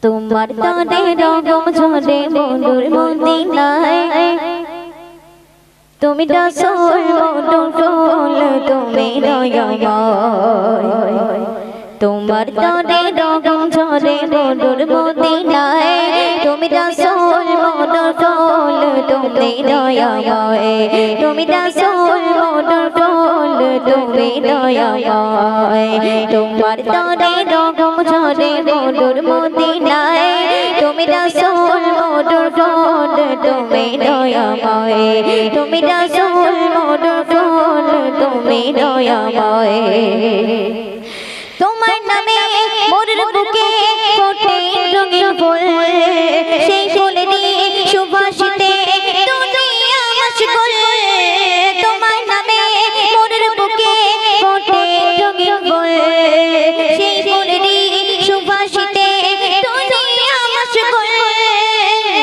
তোমার তরে রগম ঝরে বন্ধুর মদিনায় তুমি রাসূল মধুর ফুল তুমি দয়াময় তোমার তরে রগম ঝরে বন্ধুর মদিনায় তুমি রাসূল মধুর ফুল তুমি দয়াময় তুমি রাসূল মধুর ফুল তুমি দয়াময় তোমার তরে রগম ঝরে বন্ধুর মদিনায় তুমি রাসূল মধুর ফুল তুমি দয়াময় তুমি রাসূল মধুর ফুল তুমি দয়াময় তোমার নামে মোর বুকে ফোটে রঙিন ফুল সেই ফুলেরই সুবাসিতে দুনিয়া মশগুল তোমার নামে মোর বুকে ফোটে রঙিন ফুল সেই ফুলেরই সুবাসিতে দুনিয়া মশগুল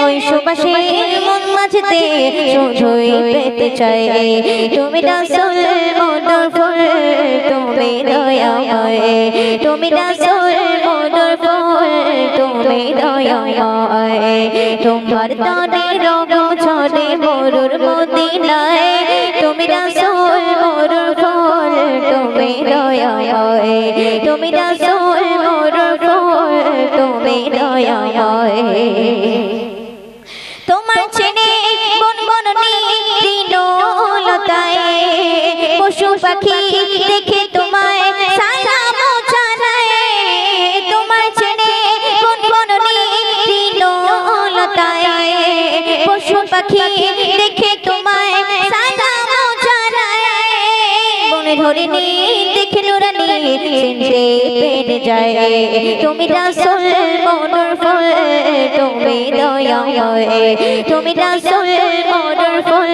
ওই সুবাসে মন মাঝেতে শুধুই পেতে চাই তুমি রাসূল মধুর ফুল তুমি দয়াময় তুমি রাসূল মধুর ফুল তুমি দয়াময় তোমার তরে রগম ঝরে মরুর মদিনায় তুমি রাসূল মধুর ফুল তুমি দয়াময় তুমি রাসূল মধুর ফুল তুমি দয়াময় তোমার ছেড়ে বন বননি দিনলতায় পশু পাখি দেখে তোমায় সালাম জানায় তোমার ছেড়ে বন বননি দিনলতায় পশু পাখি দেখে তোমায় সালাম জানায় বনে ধরিনি দেখে নুরানি চিনতে পেরে যায় তুমি রাসূল মধুর ফুল তুমি দয়াময় তুমি রাসূল মধুর ফুল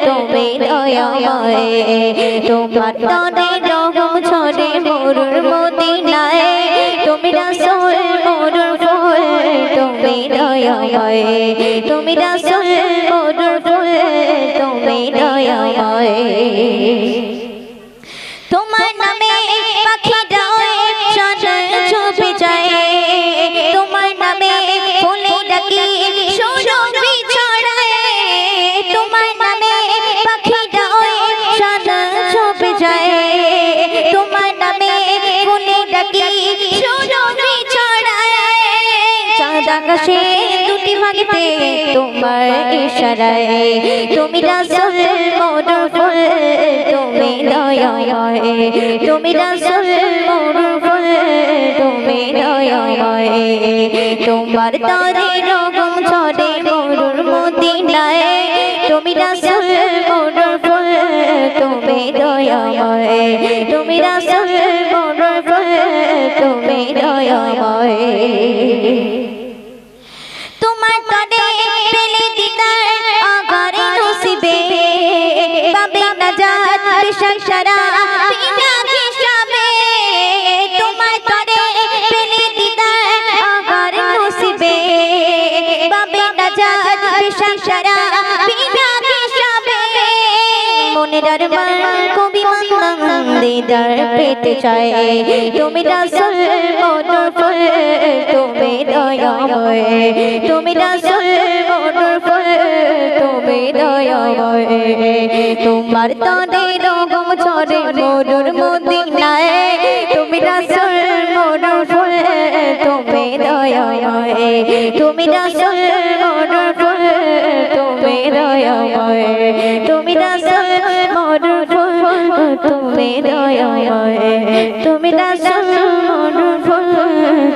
তুমি দয়াময় তোমার তরে রগম ঝরে মরুর মদিনায় তুমি রাসূল মধুর ফুল তুমি দয়াময় তুমি রাসূল মধুর ফুল তুমি দয়াময় তোমার নামে পাখিরা সারা ছুপে যায় তোমার নামে ফুলে ডাকি সুরভি ছড়ায় তোমার নামে পাখিরা সারা ছুপে যায় তোমার নামে ফুলে ডাকি সুরভি ছড়ায় চাঁদ আকাশে দুটি ভাগেতে তোমার ইশারায় তুমি রাসূল মধুর ফুল তুমি দয়াময় তুমি রাসূল মধুর ফুল তুমি দয়াময় তোমার তরে রগম ঝরে মরুর মদিনায় তুমি রাসূল মধুর ফুল তুমি দয়াময় তুমি রাসূল মধুর ফুল তুমি দয়াময় তোমার তরে পেলে দিদার আগারে নসিবে পাবে নাজাত বিশারা বিনা হিসাবে তোমার তরে পেলে দিদার আগারে নসিবে পাবে নাজাত বিশারা বিনা হিসাবে মনের আরমান কবি মানলাম দিদার পেতে চায় তুমি রাসূল মধুর ফুল তুমি দয়াময় তুমি রাসূল মধুর ফুল তুমি দয়াময় তোমার তরে রগম ঝরে মরুর মদিনায় তুমি রাসূল মধুর ফুল তুমি দয়াময় তুমি রাসূল মধুর ফুল তুমি দয়াময় তুমি রাসূল মধুর ফুল তুমি দয়াময় তুমি রাসূল মধুর ফুল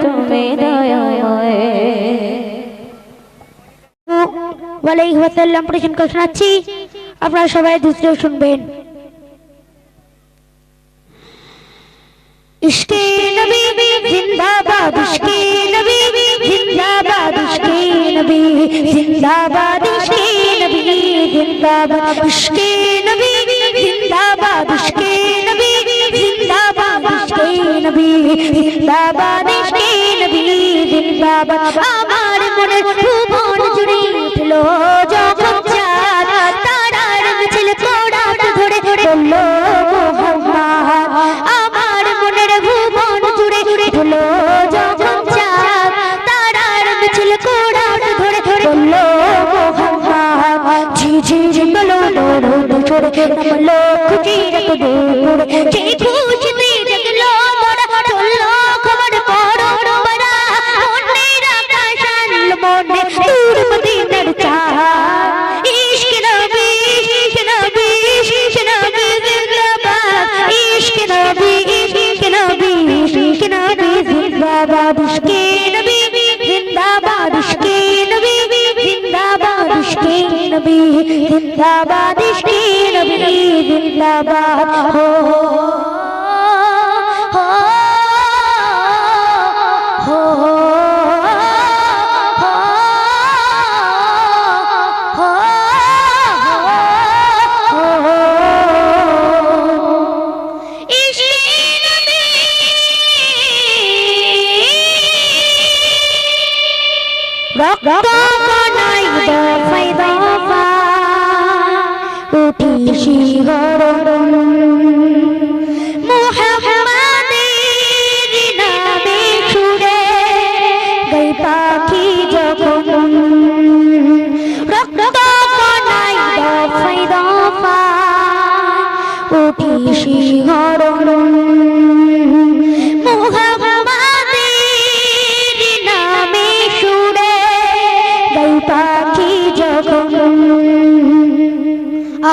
তুমি দয়াময় আলাইহি ওয়াসাল্লাম পড়েছেন কথা শোনাচ্ছি আপনারা সবাই দুসরেও শুনবেন ইশকে নবী জিন্দাবাদ ইশকে নবী জিন্দাবাদ ইশকে নবী জিন্দাবাদ ইশকে নবী জিন্দাবাদ ইশকে নবী জিন্দাবাদ ইশকে নবী জিন্দাবাদ ইশকে নবী জিন্দাবাদ ইশকে নবী জিন্দাবাদ আমার মনে ভুবন জুড়ে উঠলো যখন চাঁদ তারার মিছিল কোড়াট ধরে বললো মুহাম্মদ আমার মনের ভুবন জুড়ে উঠলো যখন চাঁদ তারা নামলো খুশির এক দুপুর সেই খুশিতে জাগলো মোরা চললো খবর পড়ো বড়া মনের আকাশ আনলো মনে দূর মদিনার চাঁদ ইশক নবী জিন্দাবাদ ইশক নবী জিন্দাবাদ ইশক নবী জিন্দাবাদ ইশক নবী জিন্দাবাদ ইশক নবী জিন্দাবাদ ইশক নবী জিন্দাবাদ ইশক নবী জিন্দাবাদ হো হো রক্ত বনাই দফাই দফা উঠি শিহরণ মুহাম্মাদের নামে ছুড়ে গাই পাখি যখন রক্ত বনাই দফাই দফা উঠি শিহরণ পাখি যখন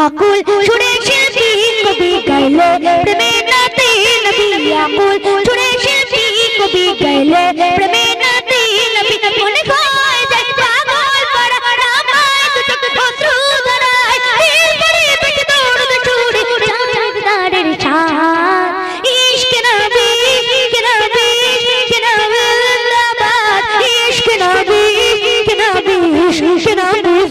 আকুল সুরে শিল্পী কবি গাইলে প্রেমে নাতে নবী আকুল সুরে শিল্পী কবি গাইলে প্রেমে নাতে নবী মনে হয় যায় পাগল পারা রামায় তুচক ধস্রু ধরায় দিল করে পেট দৌড় ছুড়ে চাঁদ তারের ছাদ ইশক নবী জিন্দাবাদ ইশক নবী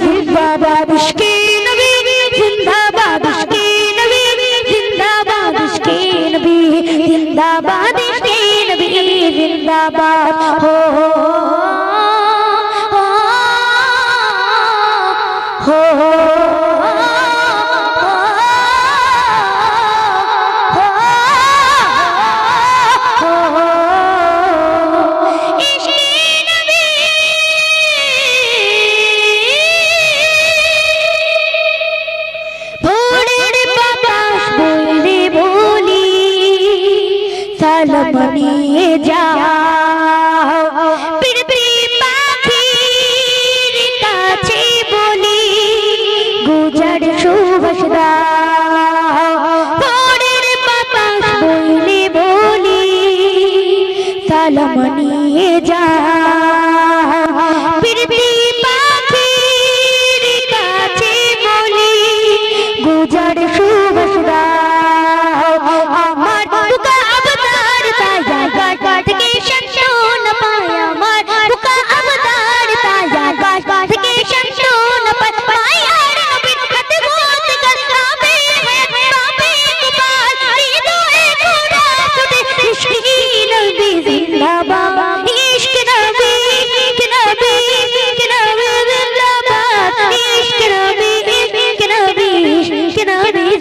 জিন্দাবাদ ইশক নবী জিন্দাবাদ ইশক নবী জিন্দাবাদ ইশক নবী জিন্দাবাদ ইশক নবী জিন্দাবাদ হো হো সালাম নিয়ে যাও পৃথিবী পাখির কাছে বলি গুজর সুভাষ দাও ভোরের বাতাস বইলে বলি সালাম নিয়ে যাও পৃথিবী পাখির কাছে বলি গুজর সুভাষ দাও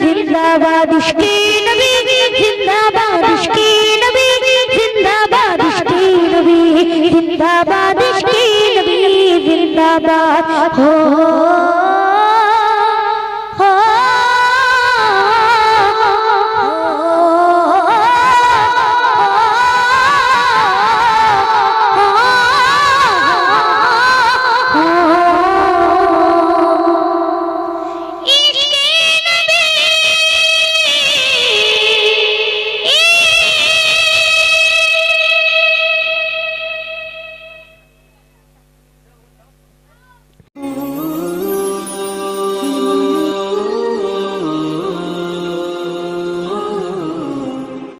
जिंदाबाद इश्क नबी जिंदाबाद इश्क नबी जिंदाबाद इश्क नबी जिंदाबाद इश्क नबी जिंदाबाद हो